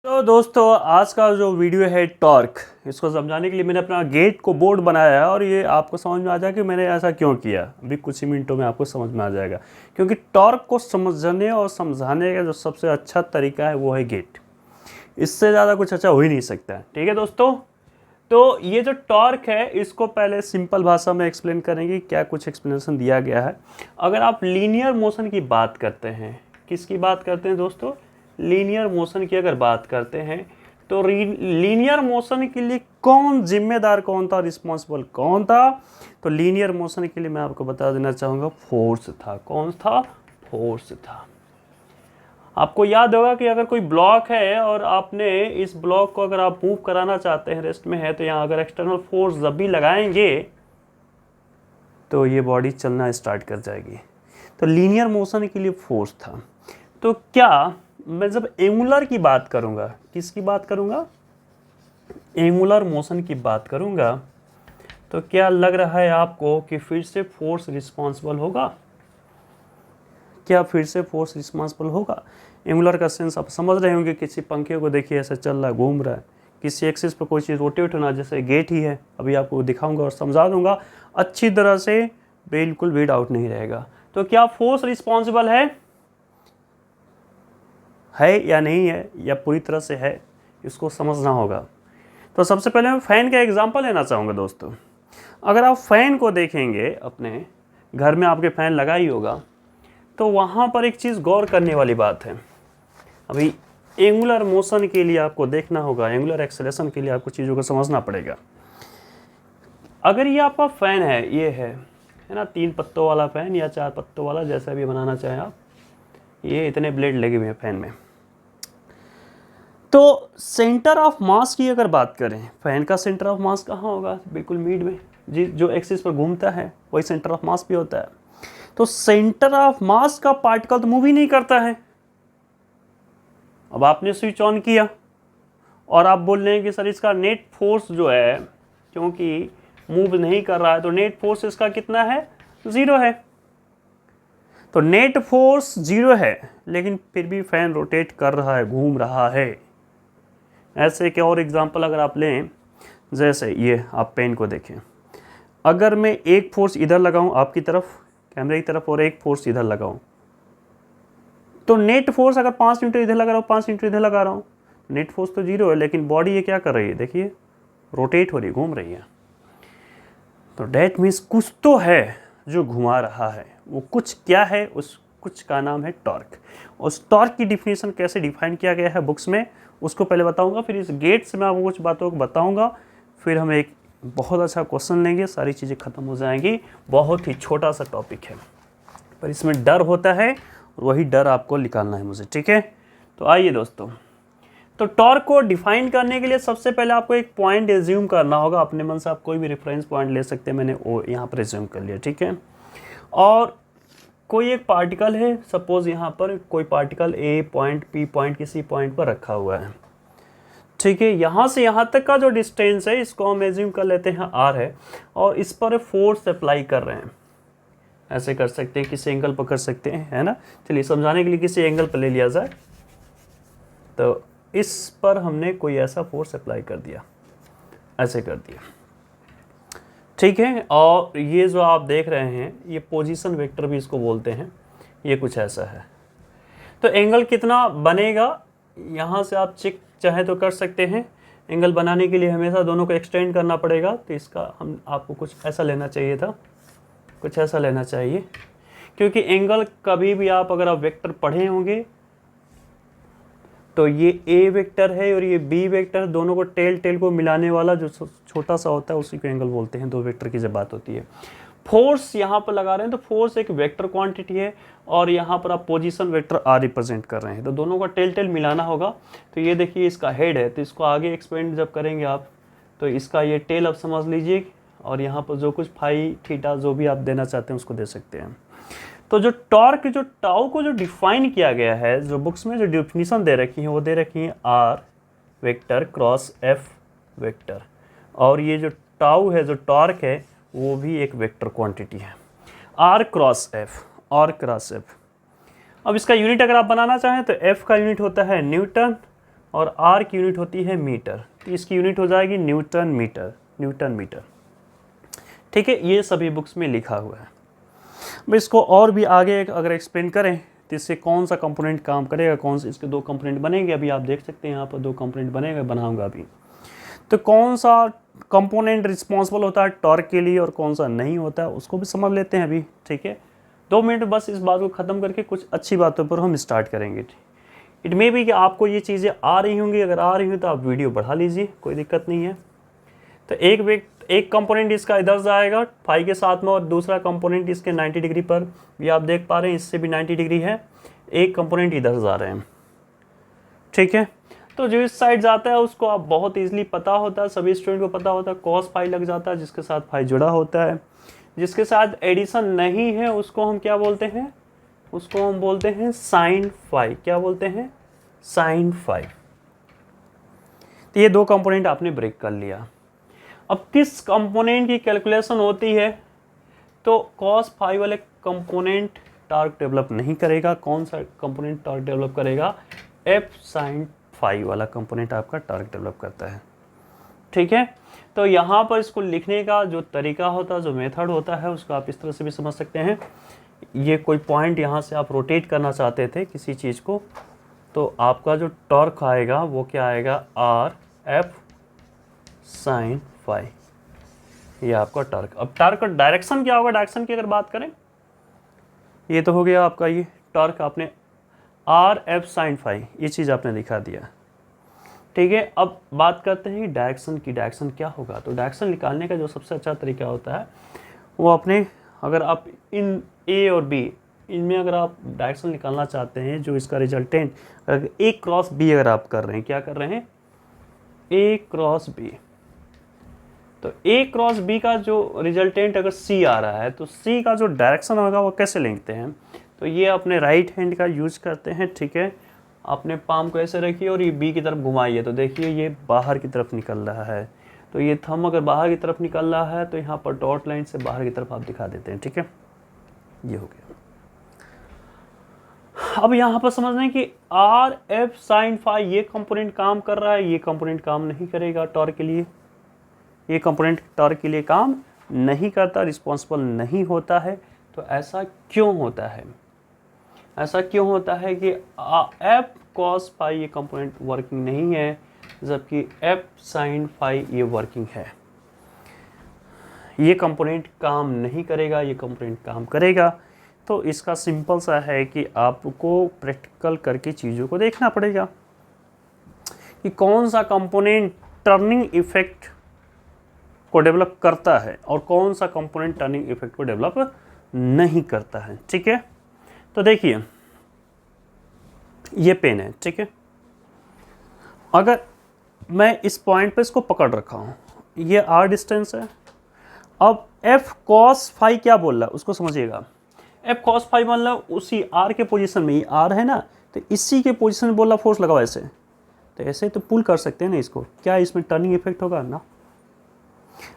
तो दोस्तों आज का जो वीडियो है टॉर्क, इसको समझाने के लिए मैंने अपना गेट को बोर्ड बनाया है और ये आपको समझ में आ जाएगा कि मैंने ऐसा क्यों किया। अभी कुछ ही मिनटों में आपको समझ में आ जाएगा, क्योंकि टॉर्क को समझने और समझाने का जो सबसे अच्छा तरीका है वो है गेट। इससे ज़्यादा कुछ अच्छा हो ही नहीं सकता है। ठीक है दोस्तों, तो ये जो टॉर्क है इसको पहले सिंपल भाषा में एक्सप्लेन करेंगे, क्या कुछ एक्सप्लेनेशन दिया गया है। अगर आप लीनियर मोशन की बात करते हैं, किसकी बात करते हैं दोस्तों, लीनियर मोशन की अगर बात करते हैं तो लीनियर मोशन के लिए कौन जिम्मेदार, कौन था, रिस्पॉन्सिबल कौन था, तो लीनियर मोशन के लिए मैं आपको बता देना चाहूँगा फोर्स था। कौन था? फोर्स था। आपको याद होगा कि अगर कोई ब्लॉक है और आपने इस ब्लॉक को अगर आप मूव कराना चाहते हैं, रेस्ट में है, तो यहाँ अगर एक्सटर्नल फोर्स जब भी लगाएंगे तो ये बॉडी चलना स्टार्ट कर जाएगी। तो लीनियर मोशन के लिए फोर्स था। तो क्या मैं जब एंगुलर की बात करूँगा, किसकी बात करूँगा, एंगुलर मोशन की बात करूँगा, तो क्या लग रहा है आपको कि फिर से फोर्स रिस्पॉन्सिबल होगा? क्या फिर से फोर्स रिस्पॉन्सिबल होगा? एंगुलर का सेंस आप समझ रहे होंगे। किसी पंखे को देखिए ऐसे चल रहा है, घूम रहा है, किसी एक्सिस पर कोई चीज़ रोटेट होना, जैसे गेट ही है। अभी आपको दिखाऊंगा और समझा दूंगा अच्छी तरह से, बिल्कुल भी डाउट नहीं रहेगा। तो क्या फोर्स रिस्पॉन्सिबल है या नहीं है, या पूरी तरह से है, इसको समझना होगा। तो सबसे पहले मैं फ़ैन का एग्जांपल लेना चाहूँगा दोस्तों। अगर आप फ़ैन को देखेंगे, अपने घर में आपके फ़ैन लगा ही होगा, तो वहाँ पर एक चीज़ गौर करने वाली बात है। अभी एंगुलर मोशन के लिए आपको देखना होगा, एंगुलर एक्सेलरेशन के लिए आपको चीज़ों को समझना पड़ेगा। अगर ये आपका फ़ैन है, ये है ना, 3 पत्तों वाला फ़ैन या 4 पत्तों वाला, जैसा भी बनाना चाहें आप, ये इतने ब्लेड लगे हुए हैं फ़ैन में। तो सेंटर ऑफ मास की अगर बात करें, फैन का सेंटर ऑफ मास कहाँ होगा? बिल्कुल मिड में जी, जो एक्सिस पर घूमता है वही सेंटर ऑफ मास भी होता है। तो सेंटर ऑफ मास का पार्टिकल तो मूव ही नहीं करता है। अब आपने स्विच ऑन किया और आप बोल रहे हैं कि सर इसका नेट फोर्स जो है, क्योंकि मूव नहीं कर रहा है, तो नेट फोर्स इसका कितना है? 0 है। तो नेट फोर्स 0 है, लेकिन फिर भी फैन रोटेट कर रहा है, घूम रहा है। ऐसे एक और एग्जांपल अगर आप लें, जैसे ये आप पेन को देखें, अगर मैं एक फोर्स इधर लगाऊं आपकी तरफ, कैमरे की तरफ, और एक फोर्स इधर लगाऊं, तो नेट फोर्स अगर 5 न्यूटन इधर लगा रहा हूँ, 5 न्यूटन इधर लगा रहा हूँ, नेट फोर्स तो 0 है, लेकिन बॉडी ये क्या कर रही है, देखिए रोटेट हो रही है, घूम रही है। तो डैट मीन्स कुछ तो है जो घुमा रहा है। वो कुछ क्या है? उस कुछ का नाम है टॉर्क। उस टॉर्क की डिफिनीशन कैसे डिफाइन किया गया है बुक्स में, उसको पहले बताऊंगा, फिर इस गेट से मैं आपको कुछ बातों को बताऊंगा, फिर हम एक बहुत अच्छा क्वेश्चन लेंगे, सारी चीज़ें खत्म हो जाएंगी। बहुत ही छोटा सा टॉपिक है, पर इसमें डर होता है और वही डर आपको निकालना है मुझे। ठीक है, तो आइए दोस्तों, तो टॉर्क को डिफाइन करने के लिए सबसे पहले आपको एक पॉइंट एज्यूम करना होगा। अपने मन से आप कोई भी रेफरेंस पॉइंट ले सकते हैं, मैंने वो यहाँ पर एज्यूम कर लिया। ठीक है, और कोई एक पार्टिकल है, सपोज यहाँ पर कोई particle A point, P point, किसी पॉइंट पर रखा हुआ है। ठीक है, यहाँ से यहाँ तक का जो डिस्टेंस है इसको हम एज्यूम कर लेते हैं आर है, और इस पर फोर्स अप्लाई कर रहे हैं। ऐसे कर सकते हैं, किसी एंगल पर कर सकते हैं, है ना। चलिए समझाने के लिए किसी एंगल पर ले लिया जाए, तो इस पर हमने कोई ऐसा फोर्स अप्लाई कर दिया, ऐसे कर दिया। ठीक है, और ये जो आप देख रहे हैं, ये पोजीशन वेक्टर भी इसको बोलते हैं, ये कुछ ऐसा है। तो एंगल कितना बनेगा, यहाँ से आप चेक चाहे तो कर सकते हैं। एंगल बनाने के लिए हमेशा दोनों को एक्सटेंड करना पड़ेगा, तो इसका हम आपको कुछ ऐसा लेना चाहिए था, कुछ ऐसा लेना चाहिए, क्योंकि एंगल कभी भी आप अगर आप वेक्टर पढ़े होंगे तो ये ए वेक्टर है और ये बी वेक्टर, दोनों को टेल को मिलाने वाला जो छोटा सा होता है उसी को एंगल बोलते हैं। दो वेक्टर की जब बात होती है, फोर्स यहाँ पर लगा रहे हैं तो फोर्स एक वेक्टर क्वांटिटी है, और यहाँ पर आप पोजीशन वेक्टर आर रिप्रेजेंट कर रहे हैं, तो दोनों का टेल मिलाना होगा। तो ये देखिए इसका हेड है, तो इसको आगे एक्सपेंड जब करेंगे आप, तो इसका ये टेल आप समझ लीजिए, और यहाँ पर जो कुछ फाई थीटा जो भी आप देना चाहते हैं उसको दे सकते हैं। तो जो टॉर्क, जो टाउ को जो डिफाइन किया गया है, जो बुक्स में जो डिफिनीशन दे रखी है वो दे रखी है R vector cross F vector, और ये जो टाउ है, जो टॉर्क है, वो भी एक वेक्टर क्वांटिटी है, R cross F, R cross F. अब इसका यूनिट अगर आप बनाना चाहें तो एफ का यूनिट होता है न्यूटन, और आर की यूनिट होती है मीटर, तो इसकी यूनिट हो जाएगी न्यूटन मीटर। ठीक है, ये सभी बुक्स में लिखा हुआ है। अब इसको और भी आगे अगर एक्सप्लेन करें तो इससे कौन सा कंपोनेंट काम करेगा, कौन से इसके 2 कंपोनेंट बनेंगे, अभी आप देख सकते हैं यहाँ पर 2 कंपोनेंट बनेगा, बनाऊंगा अभी। तो कौन सा कंपोनेंट रिस्पॉन्सिबल होता है टॉर्क के लिए और कौन सा नहीं होता है उसको भी समझ लेते हैं अभी। ठीक है, 2 मिनट बस इस बात को ख़त्म करके कुछ अच्छी बातों पर हम स्टार्ट करेंगे। इट मे बी कि आपको ये चीज़ें आ रही होंगी, अगर आ रही हो तो आप वीडियो बढ़ा लीजिए, कोई दिक्कत नहीं है। तो एक कंपोनेंट इसका इधर जाएगा फाई के साथ में, और दूसरा कंपोनेंट इसके 90 डिग्री पर भी आप देख पा रहे हैं, इससे भी 90 डिग्री है, एक कंपोनेंट इधर जा रहे हैं। ठीक है, तो जो इस साइड जाता है उसको आप बहुत इजीली पता होता है, सभी स्टूडेंट को पता होता है, कॉस फाई लग जाता है, जिसके साथ फाई जुड़ा होता है। जिसके साथ एडिशन नहीं है उसको हम क्या बोलते हैं, उसको हम बोलते हैं साइन फाई। क्या बोलते हैं, साइन फाई। तो ये 2 कंपोनेंट आपने ब्रेक कर लिया। अब किस कंपोनेंट की कैलकुलेशन होती है, तो कॉस फाई वाले कंपोनेंट टॉर्क डेवलप नहीं करेगा। कौन सा कंपोनेंट टॉर्क डेवलप करेगा, एफ साइन फाई वाला कंपोनेंट आपका टॉर्क डेवलप करता है। ठीक है, तो यहाँ पर इसको लिखने का जो तरीका होता है, जो मेथड होता है, उसको आप इस तरह से भी समझ सकते हैं। ये कोई पॉइंट यहाँ से आप रोटेट करना चाहते थे किसी चीज़ को, तो आपका जो टॉर्क आएगा वो क्या आएगा, आर एफ साइन फाई, ये आपका टॉर्क। अब टॉर्क का डायरेक्शन क्या होगा, डायरेक्शन की अगर बात करें, ये तो हो गया आपका ये टॉर्क, आपने आर एफ साइन फाई ये चीज़ आपने दिखा दिया। ठीक है, अब बात करते हैं डायरेक्शन की। डायरेक्शन क्या होगा, तो डायरेक्शन निकालने का जो सबसे अच्छा तरीका होता है वो अपने, अगर आप इन ए और बी इनमें अगर आप डायरेक्शन निकालना चाहते हैं, जो इसका रिजल्टेंट अगर ए क्रॉस बी अगर आप कर रहे हैं, क्या कर रहे हैं, ए क्रॉस बी, तो ए क्रॉस बी का जो रिजल्टेंट अगर सी आ रहा है तो सी का जो डायरेक्शन होगा वो कैसे लिखते हैं, तो ये अपने राइट हैंड का यूज करते हैं। ठीक है, अपने पाम को ऐसे रखिए और ये बी की तरफ घुमाइए, तो देखिए ये बाहर की तरफ निकल रहा है, तो ये थंब अगर बाहर की तरफ निकल रहा है तो यहाँ पर डॉट लाइन से बाहर की तरफ आप दिखा देते हैं। ठीक है, ये हो गया। अब यहाँ पर समझना है कि आर एफ साइन फाई ये कंपोनेंट काम कर रहा है, ये कंपोनेंट काम नहीं करेगा टॉर्क के लिए, ये कंपोनेंट टॉर्क के लिए काम नहीं करता, रिस्पॉन्सिबल नहीं होता है। तो ऐसा क्यों होता है, ऐसा क्यों होता है कि एफ कॉस फाई ये कंपोनेंट वर्किंग नहीं है, जबकि एफ साइन फाई ये वर्किंग है। ये कंपोनेंट काम नहीं करेगा, ये कंपोनेंट काम करेगा। तो इसका सिंपल सा है कि आपको प्रैक्टिकल करके चीज़ों को देखना पड़ेगा कि कौन सा कंपोनेंट टर्निंग इफेक्ट को डेवलप करता है और कौन सा कंपोनेंट टर्निंग इफेक्ट को डेवलप नहीं करता है। ठीक है, तो देखिए ये पेन है। ठीक है, अगर मैं इस पॉइंट पे इसको पकड़ रखा हूँ, ये आर डिस्टेंस है। अब एफ कॉस फाई क्या बोल रहा है उसको समझिएगा, एफ कॉस फाई मतलब उसी आर के पोजीशन में, ये आर है ना, तो इसी के पोजीशन में बोल रहा फोर्स लगाओ ऐसे, तो ऐसे तो पुल कर सकते हैं ना इसको, क्या इसमें टर्निंग इफेक्ट होगा ना।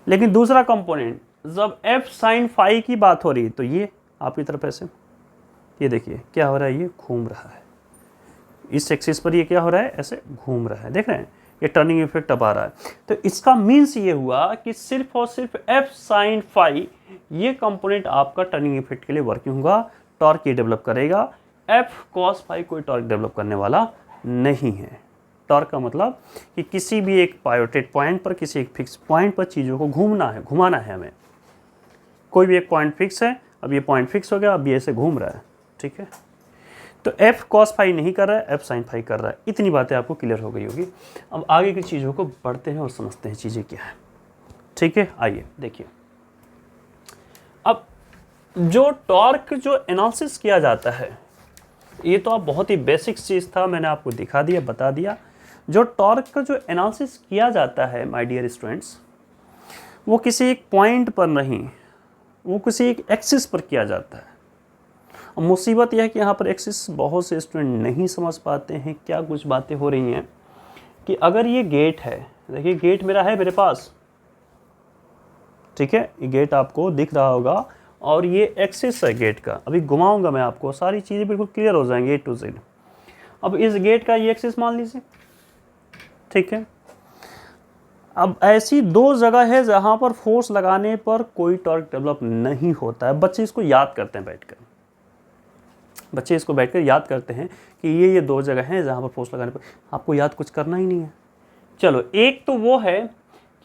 लेकिन दूसरा कंपोनेंट जब एफ साइन फाई की बात हो रही है तो ये आपकी तरफ ऐसे, ये देखिए क्या हो रहा है, ये घूम रहा है इस एक्सिस पर, ये क्या हो रहा है, ऐसे घूम रहा है, देख रहे हैं, ये टर्निंग इफेक्ट अब आ रहा है। तो इसका मीन्स ये हुआ कि सिर्फ और सिर्फ एफ साइन फाई ये कंपोनेंट आपका टर्निंग इफेक्ट के लिए वर्किंग होगा, टॉर्क ये डेवलप करेगा। एफ कॉस फाई कोई टॉर्क डेवलप करने वाला नहीं है। टॉर्क का मतलब कि किसी भी एक पायोटेड पॉइंट पर, किसी एक फिक्स पॉइंट पर चीज़ों को घूमना है, घुमाना है हमें। कोई भी एक पॉइंट फिक्स है, अब ये पॉइंट फिक्स हो गया, अब ये ऐसे घूम रहा है। ठीक है, तो एफ कॉस फाई नहीं कर रहा है, एफ साइन फाई कर रहा है। इतनी बातें आपको क्लियर हो गई होगी। अब आगे की चीज़ों को बढ़ते हैं और समझते हैं चीज़ें क्या है। ठीक है, आइए देखिए, अब जो टॉर्क जो एनालिसिस किया जाता है, ये तो आप बहुत ही बेसिक चीज़ था, मैंने आपको दिखा दिया, बता दिया। जो टॉर्क का जो एनालिसिस किया जाता है माय डियर स्टूडेंट्स, वो किसी एक पॉइंट पर नहीं, वो किसी एक एक्सिस पर किया जाता है। अब मुसीबत यह है कि यहाँ पर एक्सिस बहुत से स्टूडेंट नहीं समझ पाते हैं। क्या कुछ बातें हो रही हैं कि अगर ये गेट है, देखिए गेट मेरा है मेरे पास, ठीक है, ये गेट आपको दिख रहा होगा और ये एक्सिस है गेट का। अभी घुमाऊंगा मैं आपको, सारी चीज़ें बिल्कुल क्लियर हो जाएंगी ए टू जेड। अब इस गेट का ये एक्सिस मान लीजिए, ठीक है। अब ऐसी दो जगह है जहां पर फोर्स लगाने पर कोई टॉर्क डेवलप नहीं होता है। बच्चे इसको याद करते हैं बैठकर, बच्चे इसको बैठकर याद करते हैं कि ये दो जगह हैं जहां पर फोर्स लगाने पर। आपको याद कुछ करना ही नहीं है। चलो, एक तो वो है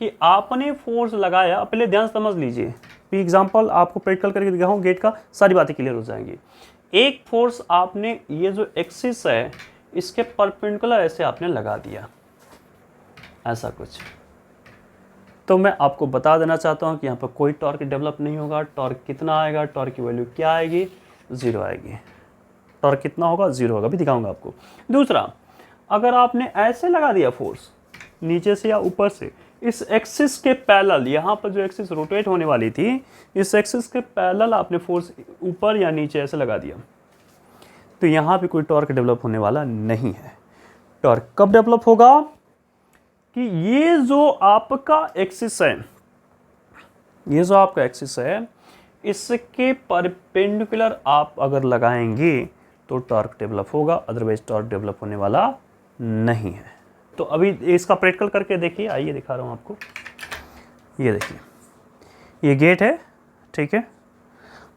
कि आपने फोर्स लगाया, पहले ध्यान समझ लीजिए, एग्जाम्पल आपको प्रैक्टिकल करके दिखाऊं, गेट का सारी बातें क्लियर हो जाएंगी। एक फोर्स आपने ये जो एक्सिस है इसके परपेंडिकुलर ऐसे आपने लगा दिया, ऐसा कुछ। तो मैं आपको बता देना चाहता हूं कि यहाँ पर कोई टॉर्क डेवलप नहीं होगा। टॉर्क कितना आएगा, टॉर्क की वैल्यू क्या आएगी, 0 आएगी। टॉर्क कितना होगा, 0 होगा, भी दिखाऊंगा आपको। दूसरा, अगर आपने ऐसे लगा दिया फोर्स नीचे से या ऊपर से, इस एक्सिस के पैरेलल, यहाँ पर जो एक्सिस रोटेट होने वाली थी, इस एक्सिस के पैरेलल आपने फोर्स ऊपर या नीचे ऐसे लगा दिया, तो यहाँ पे कोई टॉर्क डेवलप होने वाला नहीं है। टॉर्क कब डेवलप होगा कि ये जो आपका एक्सिस है, ये जो आपका एक्सिस है, इसके परपेंडिकुलर आप अगर लगाएंगे तो टॉर्क डेवलप होगा, अदरवाइज टॉर्क डेवलप होने वाला नहीं है। तो अभी इसका प्रैक्टिकल करके देखिए, आइए दिखा रहा हूं आपको। ये देखिए, ये गेट है, ठीक है।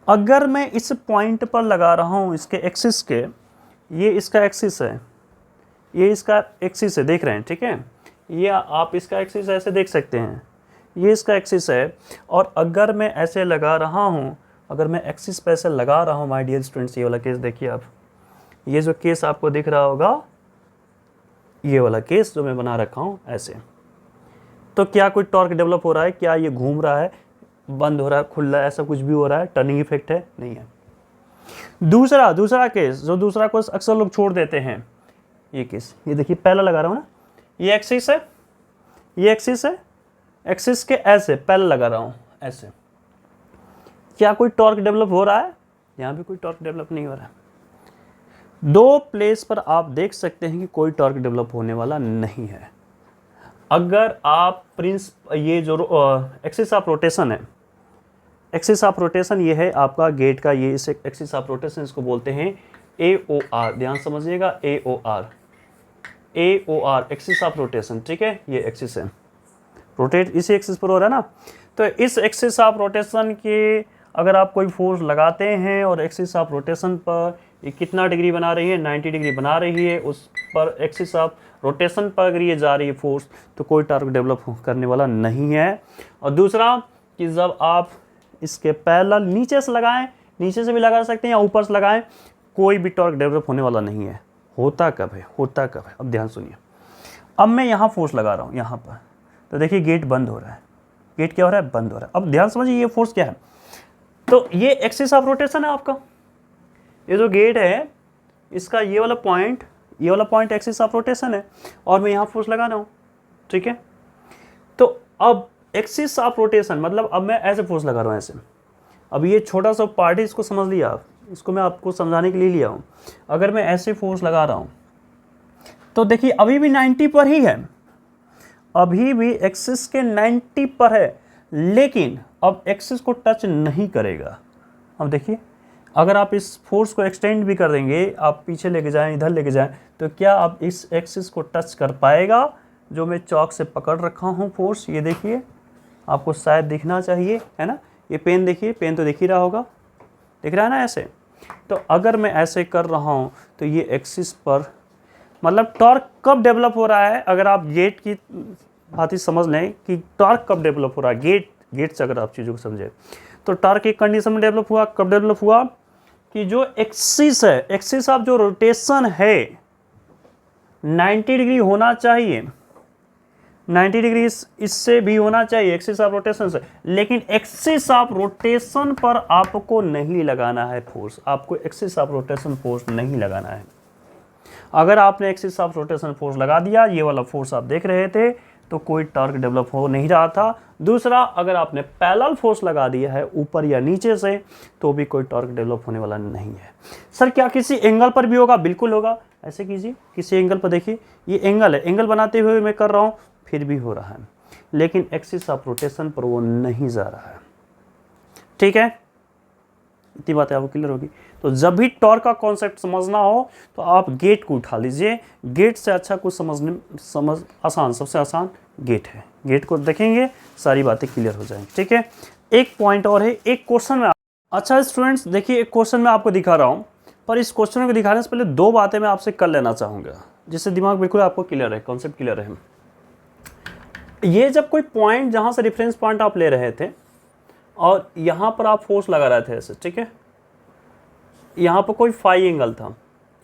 अगर मैं इस पॉइंट पर लगा रहा हूं इसके एक्सिस के, ये इसका एक्सिस है, ये इसका एक्सिस है, देख रहे हैं, ठीक है। ये आप इसका एक्सिस ऐसे देख सकते हैं, ये इसका एक्सिस है। और अगर मैं ऐसे लगा रहा हूँ, अगर मैं एक्सिस पे ऐसे लगा रहा हूँ माय डियर स्टूडेंट्स, ये वाला केस देखिए आप, ये जो केस आपको दिख रहा होगा, ये वाला केस जो मैं बना रखा हूँ ऐसे, तो क्या कोई टॉर्क डेवलप हो रहा है, क्या ये घूम रहा है, बंद हो रहा है, खुल रहा है, ऐसा कुछ भी हो रहा है, टर्निंग इफेक्ट है, नहीं है। दूसरा केस, जो दूसरा केस अक्सर लोग छोड़ देते हैं, ये केस, ये देखिए पहला लगा रहा हूँ ना, ये एक्सिस है, ये एक्सिस है, एक्सिस के ऐसे पहले लगा रहा हूँ ऐसे, क्या कोई टॉर्क डेवलप हो रहा है, यहाँ भी कोई टॉर्क डेवलप नहीं हो रहा है। दो प्लेस पर आप देख सकते हैं कि कोई टॉर्क डेवलप होने वाला नहीं है। अगर आप ये जो एक्सिस ऑफ रोटेशन है, एक्सिस ऑफ रोटेशन ये है आपका गेट का, ये इस एक्सिस ऑफ रोटेशन इसको बोलते हैं AOR, ध्यान समझिएगा, AOR एक्सिस ऑफ रोटेशन, ठीक है। ये एक्सिस है, रोटेट इसी एक्सिस पर हो रहा है ना। तो इस एक्सिस ऑफ रोटेशन के अगर आप कोई फोर्स लगाते हैं और एक्सिस ऑफ रोटेशन पर ये कितना डिग्री बना रही है, 90 डिग्री बना रही है, उस पर एक्सिस ऑफ रोटेशन पर अगर ये जा रही है फोर्स, तो कोई टॉर्क डेवलप करने वाला नहीं है। और दूसरा कि जब आप इसके पैरेलल नीचे से लगाएं, नीचे से भी लगा सकते हैं या ऊपर से लगाएं, कोई भी टॉर्क डेवलप होने वाला नहीं है। होता कब है, होता कब है, अब ध्यान सुनिए। अब मैं यहाँ फोर्स लगा रहा हूँ यहाँ पर, तो देखिए गेट बंद हो रहा है, गेट क्या हो रहा है, बंद हो रहा है। अब ध्यान समझिए ये फोर्स क्या है, तो ये एक्सिस ऑफ रोटेशन है आपका, ये जो गेट है इसका ये वाला पॉइंट एक्सिस ऑफ रोटेशन है, और मैं यहाँ फोर्स लगा रहा हूँ, ठीक है। तो अब एक्सिस ऑफ रोटेशन मतलब अब मैं ऐसे फोर्स लगा रहा हूँ ऐसे। अब ये छोटा सा पार्ट है, इसको समझ लिया आप, इसको मैं आपको समझाने के लिए लिया हूँ। अगर मैं ऐसे फोर्स लगा रहा हूँ तो देखिए अभी भी 90 पर ही है, अभी भी एक्सिस के 90 पर है, लेकिन अब एक्सिस को टच नहीं करेगा। अब देखिए अगर आप इस फोर्स को एक्सटेंड भी कर देंगे, आप पीछे लेके जाएं, इधर लेके जाएं, तो क्या आप इस एक्सिस को टच कर पाएगा जो मैं चौक से पकड़ रखा हूँ फोर्स। ये देखिए आपको शायद दिखना चाहिए, है ना, ये पेन देखिए, पेन तो दिख ही रहा होगा, दिख रहा है ना ऐसे। तो अगर मैं ऐसे कर रहा हूँ तो ये एक्सिस पर मतलब टॉर्क कब डेवलप हो रहा है, अगर आप गेट की बात ही समझ लें कि टॉर्क कब डेवलप हो रहा है, गेट से अगर आप चीज़ों को समझें तो टॉर्क एक कंडीशन में डेवलप हुआ, कब डेवलप हुआ कि जो एक्सिस है, एक्सिस ऑफ जो रोटेशन है 90 डिग्री होना चाहिए, 90 डिग्री इससे भी होना चाहिए एक्सिस ऑफ रोटेशन से, लेकिन एक्सिस ऑफ रोटेशन पर आपको नहीं लगाना है फोर्स, आपको एक्सिस ऑफ रोटेशन फोर्स नहीं लगाना है। अगर आपने एक्सिस ऑफ रोटेशन फोर्स लगा दिया, ये वाला फोर्स आप देख रहे थे, तो कोई टॉर्क डेवलप हो नहीं रहा था। दूसरा, अगर आपने पैरेलल फोर्स लगा दिया है ऊपर या नीचे से, तो भी कोई टॉर्क डेवलप होने वाला नहीं है। सर क्या किसी एंगल पर भी होगा? बिल्कुल होगा। ऐसे कीजिए, किसी एंगल पर देखिए, ये एंगल है, एंगल बनाते हुए मैं कर रहा हूँ, फिर भी हो रहा है, लेकिन एक्सिस ऑफ रोटेशन पर वो नहीं जा रहा है, ठीक है। इतनी बातें आपको क्लियर होगी। तो जब भी टॉर्क का कॉन्सेप्ट समझना हो तो आप गेट को उठा लीजिए, गेट से अच्छा कुछ समझ आसान, सबसे आसान गेट है। गेट को देखेंगे सारी बातें क्लियर हो जाएंगी, ठीक है। एक पॉइंट और है, एक क्वेश्चन में, अच्छा स्टूडेंट्स देखिए एक क्वेश्चन मैं आपको दिखा रहा हूँ, पर इस क्वेश्चन को दिखाने से पहले दो बातें मैं आपसे कर लेना चाहूँगा, जिससे दिमाग बिल्कुल आपको क्लियर है, कॉन्सेप्ट क्लियर है। ये जब कोई पॉइंट जहाँ से रेफरेंस पॉइंट आप ले रहे थे और यहाँ पर आप फोर्स लगा रहे थे ऐसे, ठीक है, यहाँ पर कोई फाई एंगल था,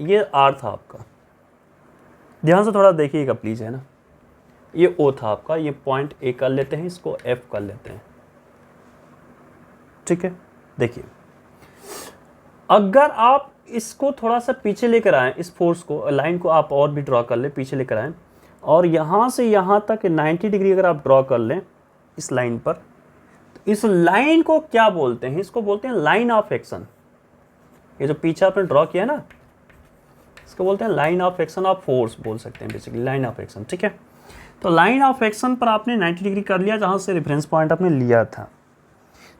ये आर था आपका, ध्यान से थोड़ा देखिएगा प्लीज़, है ना, ये ओ था आपका, ये पॉइंट ए कर लेते हैं, इसको एफ कर लेते हैं, ठीक है। देखिए अगर आप इसको थोड़ा सा पीछे लेकर आएँ, इस फोर्स को, लाइन को आप और भी ड्रॉ कर लें, पीछे लेकर आएँ और यहाँ से यहाँ तक 90 डिग्री अगर आप ड्रॉ कर लें इस लाइन पर, तो इस लाइन को क्या बोलते हैं, इसको बोलते हैं लाइन ऑफ एक्शन। ये जो पीछे आपने ड्रॉ किया ना, इसको बोलते हैं line of action of force, बोल सकते हैं बेसिकली लाइन ऑफ एक्शन, ठीक है। तो लाइन ऑफ एक्शन पर आपने 90 डिग्री कर लिया जहाँ से रेफरेंस पॉइंट आपने लिया था।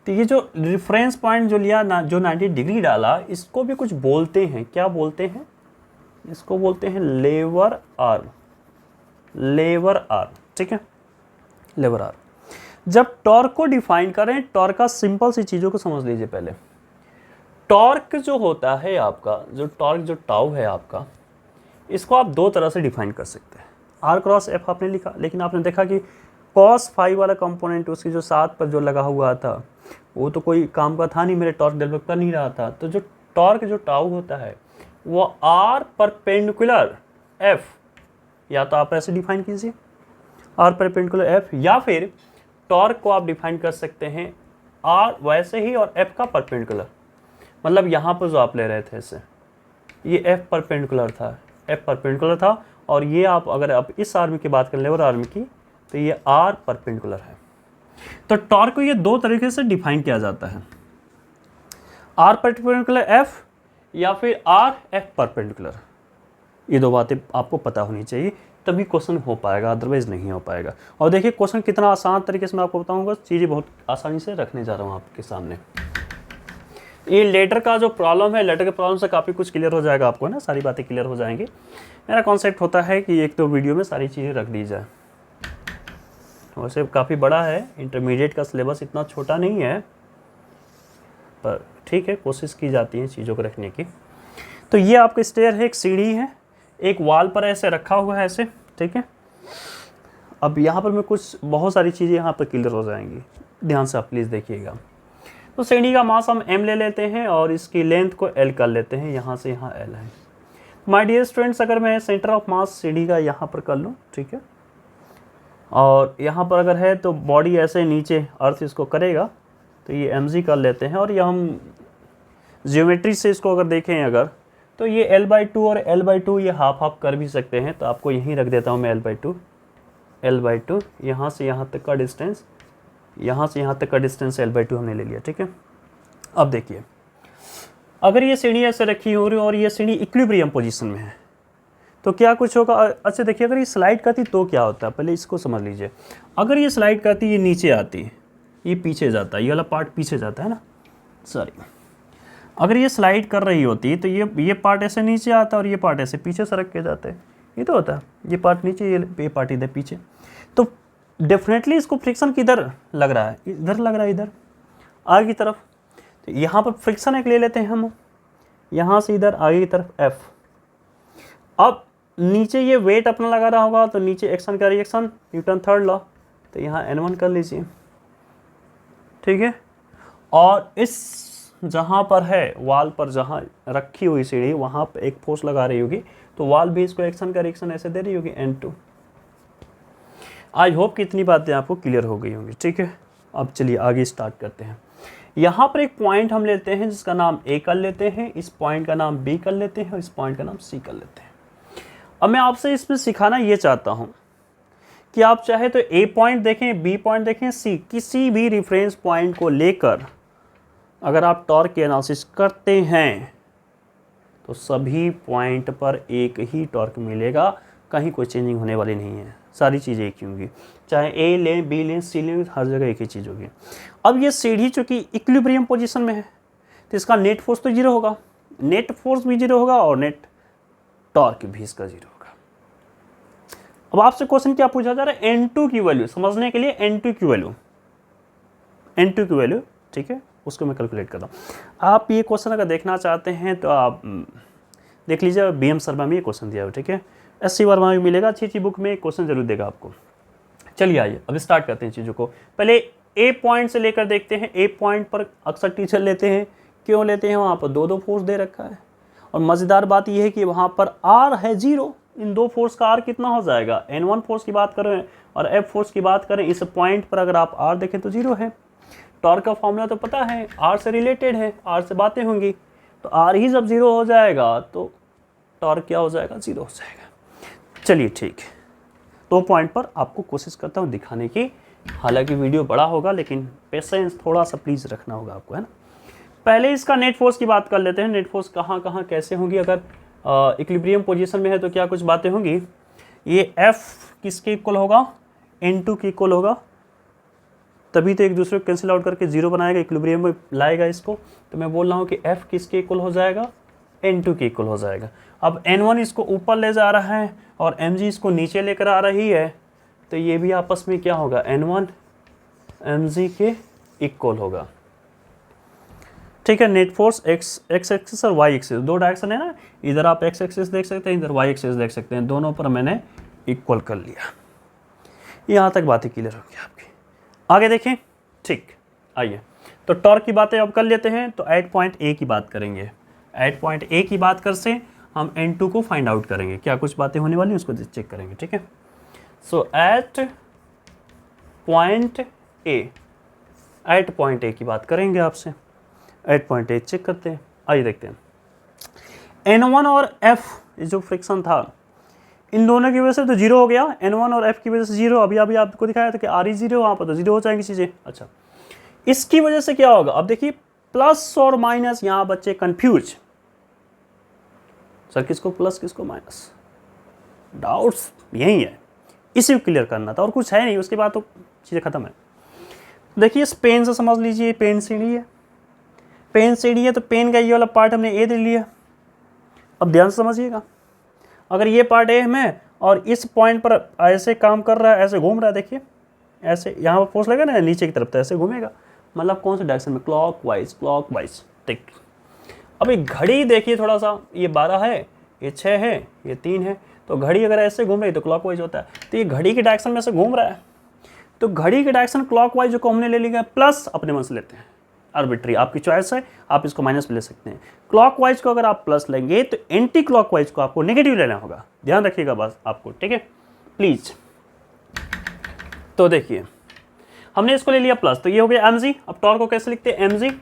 तो ये जो रेफरेंस पॉइंट जो लिया ना, जो 90 डिग्री डाला, इसको भी कुछ बोलते हैं, क्या बोलते हैं, इसको बोलते हैं लेवर आर्म, लेवर आर्म, ठीक है, लेवर आर्म। जब टॉर्क को डिफाइन करें, टॉर्क का सिंपल सी चीज़ों को समझ लीजिए पहले। टॉर्क जो होता है आपका, जो टॉर्क जो टाउ है आपका, इसको आप दो तरह से डिफाइन कर सकते हैं। आर क्रॉस एफ आपने लिखा, लेकिन आपने देखा कि कॉस फाई वाला कंपोनेंट उसकी जो साथ पर जो लगा हुआ था वो तो कोई काम का था नहीं, मेरे टॉर्क डेवलप कर नहीं रहा था। तो जो टॉर्क जो टाउ होता है वो आर परपेंडिकुलर एफ, या तो आप ऐसे डिफाइन कीजिए आर परपेंडिकुलर एफ, या फिर टॉर्क को आप डिफाइन कर सकते हैं आर वैसे ही और एफ का परपेंडिकुलर। मतलब यहाँ पर जो आप ले रहे थे इसे, ये एफ परपेंडिकुलर था, एफ परपेंडिकुलर था, और ये आप अगर आप इस आर्म की बात करें, लेवर आर्म की, तो ये आर परपेंडिकुलर है। तो टॉर्क को ये दो तरीके से डिफाइन किया जाता है, आर परपेंडिकुलर एफ या फिर आर एफ परपेंडिकुलर। ये दो बातें आपको पता होनी चाहिए, तभी क्वेश्चन हो पाएगा, अदरवाइज नहीं हो पाएगा। और देखिए क्वेश्चन कितना आसान तरीके से मैं आपको बताऊंगा, चीज़ें बहुत आसानी से रखने जा रहा हूँ आपके सामने। ये लेटर का जो प्रॉब्लम है, लेटर के प्रॉब्लम से काफ़ी कुछ क्लियर हो जाएगा आपको, है ना, सारी बातें क्लियर हो जाएंगी। मेरा कॉन्सेप्ट होता है कि एक तो वीडियो में सारी चीज़ें रख दी जाए। वैसे काफ़ी बड़ा है, इंटरमीडिएट का सिलेबस इतना छोटा नहीं है, पर ठीक है, कोशिश की जाती है चीज़ों को रखने की। तो ये आपका स्टेयर है, एक सीढ़ी है, एक वॉल पर ऐसे रखा हुआ है ऐसे, ठीक है। अब यहाँ पर मैं कुछ बहुत सारी चीज़ें यहाँ पर क्लियर हो जाएंगी, ध्यान से आप प्लीज़ देखिएगा। तो सीढ़ी का मास हम m ले लेते हैं और इसकी लेंथ को l कर लेते हैं, यहाँ से यहाँ l है। माय डियर स्टूडेंट्स, अगर मैं सेंटर ऑफ मास सीढ़ी का यहाँ पर कर लूँ, ठीक है, और यहाँ पर अगर है तो बॉडी ऐसे नीचे अर्थ इसको करेगा, तो ये mg कर लेते हैं। और ये हम ज्योमेट्री से इसको अगर देखें अगर, तो ये l/2 और l/2 ये हाफ हाफ कर भी सकते हैं, तो आपको यहीं रख देता हूँ मैं l/2, यहाँ से यहाँ तक का डिस्टेंस, यहाँ से यहाँ तक का डिस्टेंस l/2 हमने ले लिया, ठीक है। अब देखिए अगर ये सीढ़ी ऐसे रखी हो रही और ये सीढ़ी इक्विलिब्रियम पोजीशन में है तो क्या कुछ होगा। अच्छा देखिए, अगर ये स्लाइड करती तो क्या होता है, पहले इसको समझ लीजिए। अगर ये स्लाइड करती, ये नीचे आती, ये पीछे जाता है, ये वाला पार्ट पीछे जाता है ना, सॉरी, अगर ये स्लाइड कर रही होती तो ये पार्ट ऐसे नीचे आता और ये पार्ट ऐसे पीछे सरक के जाते, ये तो होता है, ये पार्ट नीचे, ये पार्ट इधर पीछे। तो डेफिनेटली इसको फ्रिक्शन किधर लग रहा है, इधर लग रहा है, इधर आगे की तरफ। तो यहाँ पर फ्रिक्शन एक ले लेते हैं हम, यहाँ से इधर आगे की तरफ F। अब नीचे ये वेट अपना लगा रहा होगा, तो नीचे एक्शन का रिएक्शन, न्यूटन थर्ड लॉ, तो यहाँ N1 कर लीजिए, ठीक है। और इस जहाँ पर है वॉल पर, जहाँ रखी हुई सीढ़ी, वहाँ पर एक फोर्स लगा रही होगी, तो वॉल भी इसको एक्शन का रिएक्शन ऐसे दे रही होगी, N2। आई होप कि इतनी बातें आपको क्लियर हो गई होंगी, ठीक है। अब चलिए आगे स्टार्ट करते हैं। यहाँ पर एक पॉइंट हम लेते हैं जिसका नाम A कर लेते हैं, इस पॉइंट का नाम B कर लेते हैं और इस पॉइंट का नाम C कर लेते हैं। अब मैं आपसे इसमें सिखाना ये चाहता हूँ कि आप चाहे तो A पॉइंट देखें, B पॉइंट देखें, C, किसी भी रेफरेंस पॉइंट को लेकर अगर आप टॉर्क की एनालिसिस करते हैं तो सभी पॉइंट पर एक ही टॉर्क मिलेगा, कहीं कोई चेंजिंग होने वाली नहीं है, सारी चीज़ें एक ही होंगी, चाहे A लें, B लें, C लें, हर जगह एक ही चीज़ होगी। अब ये सीढ़ी चूँकि इक्विलिब्रियम पोजीशन में है, तो इसका नेट फोर्स तो जीरो होगा, नेट फोर्स भी जीरो होगा और नेट टॉर्क भी इसका जीरो होगा। अब आपसे क्वेश्चन क्या पूछा जा रहा है, N2 की वैल्यू समझने के लिए N2 की वैल्यू, ठीक है, उसको मैं कैलकुलेट करता हूँ। आप ये क्वेश्चन अगर देखना चाहते हैं तो आप देख लीजिए, BM शर्मा में ये क्वेश्चन दिया हुआ, ठीक है, SC वर्मा भी मिलेगा, अच्छी बुक में क्वेश्चन जरूर देगा आपको। चलिए आइए अब स्टार्ट करते हैं चीज़ों को। पहले A पॉइंट से लेकर देखते हैं। A पॉइंट पर अक्सर टीचर लेते हैं, क्यों लेते हैं, वहाँ पर दो फोर्स दे रखा है और मज़ेदार बात यह है कि वहाँ पर R है 0, इन दो फोर्स का R कितना हो जाएगा, N1 फोर्स की बात करें और F फोर्स की बात करें, इस पॉइंट पर अगर आप R देखें तो 0 है। टॉर्क का फॉर्मूला तो पता है, R से रिलेटेड है, R से बातें होंगी, तो R ही जब 0 हो जाएगा तो टॉर्क क्या हो जाएगा, 0 हो जाएगा। चलिए ठीक है, 2 पॉइंट पर आपको कोशिश करता हूँ दिखाने की, हालांकि वीडियो बड़ा होगा लेकिन पेशेंस थोड़ा सा प्लीज़ रखना होगा आपको, है ना। पहले इसका नेट फोर्स की बात कर लेते हैं। नेट फोर्स कहाँ कहाँ कैसे होंगी, अगर इक्विलिब्रियम पोजीशन में है तो क्या कुछ बातें होंगी। ये F किसके इक्वल होगा, N2 के इक्वल होगा, तभी तो एक दूसरे को कैंसिल आउट करके 0 बनाएगा, इक्विलिब्रियम में लाएगा इसको। तो मैं बोल रहा हूँ कि F किसके इक्वल हो जाएगा, N2 के इक्वल हो जाएगा। अब N1 इसको ऊपर ले जा रहा है और mg इसको नीचे लेकर आ रही है, तो ये भी आपस में क्या होगा, N1 mg के इक्वल होगा, ठीक है। नेट फोर्स x एक्सिस और y एक्सिस, दो डायरेक्शन है ना, इधर आप x एक्सिस देख सकते हैं, इधर y एक्सिस देख सकते हैं, दोनों पर मैंने इक्वल कर लिया। यहाँ तक बातें क्लियर होगी आपकी, आगे देखें, ठीक। आइए तो टॉर्क की बातें अब कर लेते हैं। तो एट पॉइंट A की बात करेंगे, एट पॉइंट A की बात कर से हम N2 को फाइंड आउट करेंगे, क्या कुछ बातें होने वाली हैं उसको चेक करेंगे, ठीक है। सो एट पॉइंट A की बात करेंगे आपसे, एट पॉइंट A चेक करते हैं। आइए देखते हैं, N1 और F जो फ्रिक्शन था इन दोनों की वजह से तो 0 हो गया, N1 और F की वजह से 0, अभी आपको दिखाया था कि R ही 0, वहाँ पर तो 0 हो जाएंगी चीज़ें। अच्छा, इसकी वजह से क्या होगा, अब देखिए प्लस और माइनस, यहाँ बच्चे कंफ्यूज, सर किसको प्लस किसको माइनस, डाउट्स यही है, इसी को क्लियर करना था और कुछ है नहीं, उसके बाद तो चीज़ें खत्म है। देखिए इस पेन से समझ लीजिए, पेन सीढ़ी है, पेन सीढ़ी है तो पेन का ये वाला पार्ट हमने ए दे लिया। अब ध्यान से समझिएगा, अगर ये पार्ट ए में और इस पॉइंट पर ऐसे काम कर रहा है, ऐसे घूम रहा है, देखिए ऐसे यहाँ पर फोर्स लगेगा ना नीचे की तरफ, तो ऐसे घूमेगा, मतलब कौन से डायरेक्शन में, क्लॉकवाइज, ठीक। अब एक घड़ी देखिए थोड़ा सा, ये 12 है, ये 6 है, ये 3 है, तो घड़ी अगर ऐसे घूम रही तो क्लॉकवाइज होता है, तो ये घड़ी के डायरेक्शन में से घूम रहा है, तो घड़ी के डायरेक्शन क्लॉकवाइज को हमने ले लिया प्लस, अपने मन से लेते हैं, आर्बिट्री आपकी चॉइस है, आप इसको माइनस भी ले सकते हैं। क्लॉकवाइज को अगर आप प्लस लेंगे तो एंटी क्लॉकवाइज को आपको नेगेटिव लेना होगा, ध्यान रखिएगा बस आपको, ठीक है प्लीज। तो देखिए हमने इसको ले लिया प्लस, तो ये हो गया mg। अब टॉर्क को कैसे लिखते हैं, mg,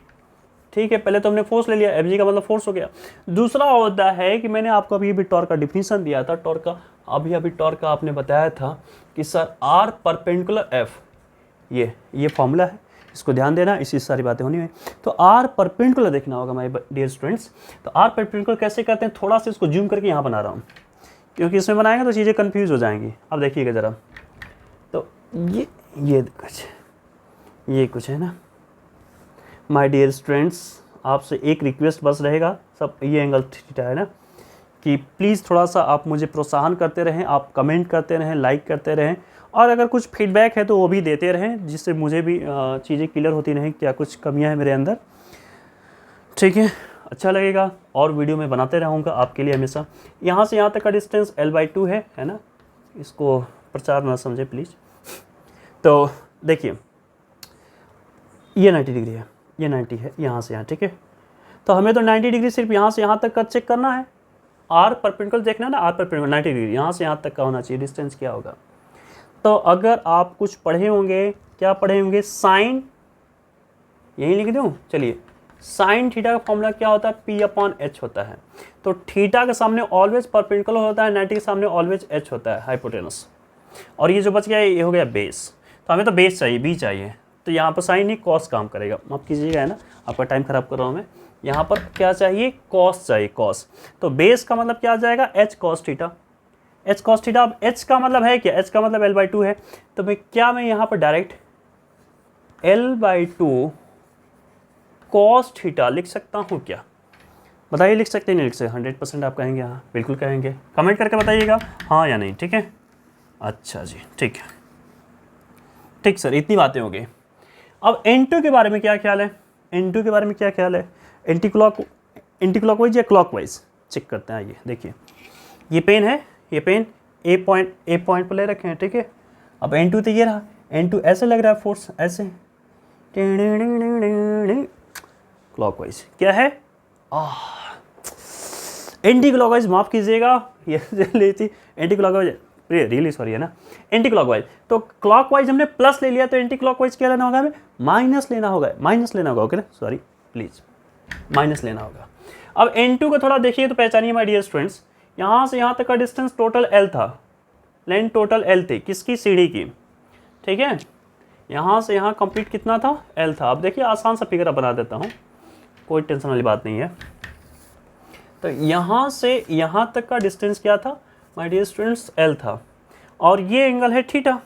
ठीक है। पहले तो हमने फोर्स ले लिया, mg का मतलब फोर्स हो गया। दूसरा होता है कि मैंने आपको अभी टॉर्क का डिफिनीशन दिया था, टॉर्क का अभी टॉर्क का आपने बताया था कि सर r परपेंडिकुलर f, ये फॉर्मूला है, इसको ध्यान देना, इसी सारी बातें होनी है। तो r परपेंडिकुलर देखना होगा माय डियर स्टूडेंट्स। तो r परपेंडिकुलर कैसे करते हैं, थोड़ा सा इसको जूम करके यहाँ बना रहा हूँ, क्योंकि इसमें बनाएंगे तो चीज़ें कंफ्यूज हो जाएंगी। अब देखिएगा ज़रा, तो ये कुछ है ना माय डियर स्टूडेंट्स, आपसे एक रिक्वेस्ट बस रहेगा, सब ये एंगल थीटा है ना, कि प्लीज़ थोड़ा सा आप मुझे प्रोत्साहन करते रहें, आप कमेंट करते रहें, लाइक करते रहें, और अगर कुछ फीडबैक है तो वो भी देते रहें, जिससे मुझे भी चीज़ें क्लियर होती रहें, क्या कुछ कमियां हैं मेरे अंदर, ठीक है। अच्छा लगेगा और वीडियो में बनाते रहूँगा आपके लिए हमेशा। यहाँ से यहाँ तक का डिस्टेंस L/2 है ना, इसको प्रचार ना समझे प्लीज़। तो देखिए ये 90 डिग्री है, ये 90 है यहाँ से यहाँ, ठीक है। तो हमें तो 90 डिग्री सिर्फ यहाँ से यहाँ तक का चेक करना है, r परपेंडिकुलर देखना है ना, r परपेंडिकुलर 90 डिग्री यहाँ से यहाँ तक का होना चाहिए, डिस्टेंस क्या होगा। तो अगर आप कुछ पढ़े होंगे, क्या पढ़े होंगे, साइन, यही लिख दूँ, चलिए साइन थीटा का फॉर्मूला क्या होता है, P/H होता है। तो थीटा के सामने ऑलवेज परपेंडिकुलर होता है, 90 के सामने ऑलवेज H होता है, हाइपोटेनस। और ये जो बच गया ये हो गया बेस, तो हमें तो बेस चाहिए, बी चाहिए, तो यहाँ पर साइन ही कॉस काम करेगा, माफ कीजिएगा है ना, आपका टाइम खराब कर रहा हूँ मैं। यहाँ पर क्या चाहिए, कॉस चाहिए, कॉस। तो बेस का मतलब क्या आ जाएगा, H cos theta, H cos theta. अब H का मतलब है क्या, H का मतलब L/2 है, तो मैं यहाँ पर डायरेक्ट L/2 कॉस थीटा लिख सकता हूँ क्या? बताइए, लिख सकते हैं नहीं लिख सकते? 100% आप कहेंगे हाँ, बिल्कुल कहेंगे। कमेंट करके बताइएगा हाँ या नहीं, ठीक है? अच्छा जी, ठीक है, ठीक सर, इतनी बातें हो गई। अब N2 के बारे में क्या ख्याल है? N2 के बारे में क्या ख्याल है? एंटी क्लॉकवाइज या क्लॉकवाइज चेक करते हैं। आइए देखिए, ये पेन है, ये पेन ए पॉइंट पर ले रखे हैं, ठीक है? अब N2 तो ये रहा, N2 ऐसे लग रहा है फोर्स, ऐसे क्लॉकवाइज क्या है? एंटी क्लॉकवाइज, माफ कीजिएगा, ये ली थी एंटी क्लॉकवाइज, रियली सॉरी है ना, एंटी क्लॉकवाइज। तो क्लॉकवाइज हमने प्लस ले लिया, तो एंटी क्लॉकवाइज क्या लेना होगा हमें? माइनस लेना होगा, ओके ना, सॉरी प्लीज, माइनस लेना होगा। अब N2 को थोड़ा देखिए तो पहचानिए माय डियर स्टूडेंट्स, यहाँ से यहाँ तक का डिस्टेंस टोटल L था, लेंथ टोटल L थी, किसकी? सीढ़ी की, ठीक है? यहाँ से यहाँ कंप्लीट कितना था? L था। अब देखिए आसान सा फिगर बना देता हूँ, कोई टेंशन वाली बात नहीं है। तो यहाँ से यहाँ तक का डिस्टेंस क्या था माय डियर स्टूडेंट्स? L था, और ये एंगल है थीटा।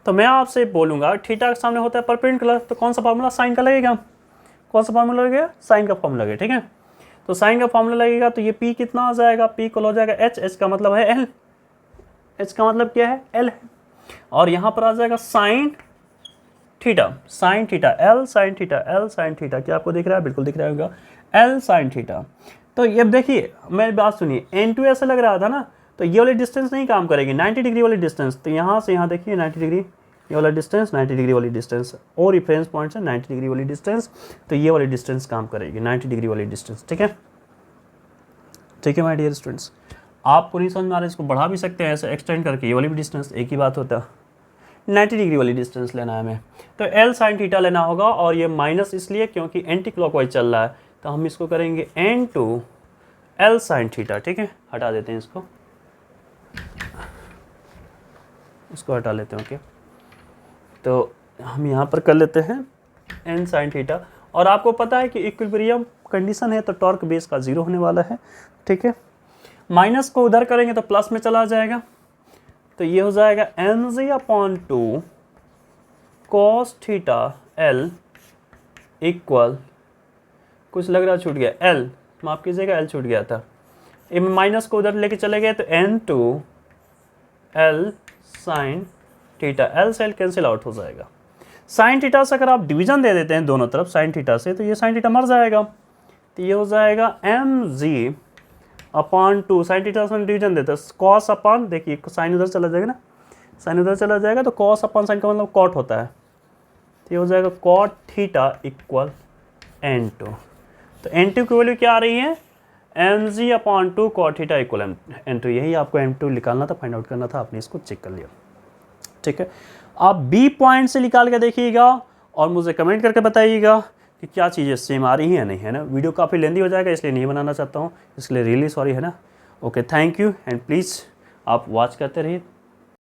तो मैं आपसे बोलूँगा थीटा के सामने होता है परपेंडिकुलर, तो कौन सा फार्मूला? साइन का लगेगा। कौन सा फार्मूला लगेगा? साइन का फार्मूला लगेगा, ठीक है? तो साइन का फार्मूला लगेगा, तो ये P कितना आ जाएगा? P इक्वल हो जाएगा H का मतलब है L, H का मतलब क्या है? L है। और यहाँ पर आ जाएगा sine theta, L sine theta, क्या आपको दिख रहा है? बिल्कुल दिख रहा होगा, L साइन थीटा। तो ये देखिए, मेरी बात सुनिए, N2 ऐसा लग रहा था ना, तो ये वाली डिस्टेंस नहीं काम करेगी, 90 डिग्री वाली डिस्टेंस। तो यहाँ से यहाँ देखिए 90 डिग्री ये वाला डिस्टेंस, 90 डिग्री वाली डिस्टेंस, और रेफरेंस पॉइंट से 90 डिग्री वाली डिस्टेंस, तो ये वाली डिस्टेंस काम करेगी, 90 डिग्री वाली डिस्टेंस, ठीक है? ठीक है माय डियर स्टूडेंट्स, आपको नहीं समझ में आ रहा है, इसको बढ़ा भी सकते हैं ऐसे एक्सटेंड करके, ये वाली भी डिस्टेंस एक ही बात होता है, 90 डिग्री वाली डिस्टेंस लेना है हमें। तो L साइन थीटा लेना होगा, और ये माइनस इसलिए क्योंकि एंटी क्लॉकवाइज चल रहा है, तो हम इसको करेंगे N2 L साइन थीटा, ठीक है? हटा देते हैं इसको हटा लेते हैं, ओके? तो हम यहाँ पर कर लेते हैं N साइन थीटा, और आपको पता है कि इक्विलिब्रियम कंडीशन है, तो टॉर्क बेस का 0 होने वाला है, ठीक है? माइनस को उधर करेंगे तो प्लस में चला जाएगा, तो ये हो जाएगा mg/2 cos theta L equal, कुछ लग रहा छूट गया, L, माफ कीजिएगा L छूट गया था, माइनस को उधर लेके चले गए, तो N2 L sine theta, L से L कैंसिल आउट हो जाएगा। साइन थीटा से अगर आप डिवीजन दे देते हैं दोनों तरफ साइन थीटा से, तो ये साइन थीटा मर जाएगा, तो ये हो जाएगा mg/2, साइन थीटा से डिवीजन देते हैं कॉस अपॉन, देखिए साइन उधर चला जाएगा ना, साइन उधर चला जाएगा, तो कॉस अपॉन साइन का मतलब कॉट होता है, तो ये हो जाएगा कॉट थीटा इक्वल N2। तो N2 की वैल्यू क्या आ रही है? mg/2 cot theta equal N2, यही आपको M2 निकालना था, फाइंड आउट करना था, आपने इसको चेक कर लिया, ठीक है? आप B पॉइंट से निकाल के देखिएगा और मुझे कमेंट करके बताइएगा कि क्या चीज़ें सेम आ रही हैं या नहीं, है ना? वीडियो काफ़ी लेंदी हो जाएगा, इसलिए नहीं बनाना चाहता हूँ, इसके लिए रियली सॉरी, है ना? Okay, thank you, and please आप वॉच करते रहिए।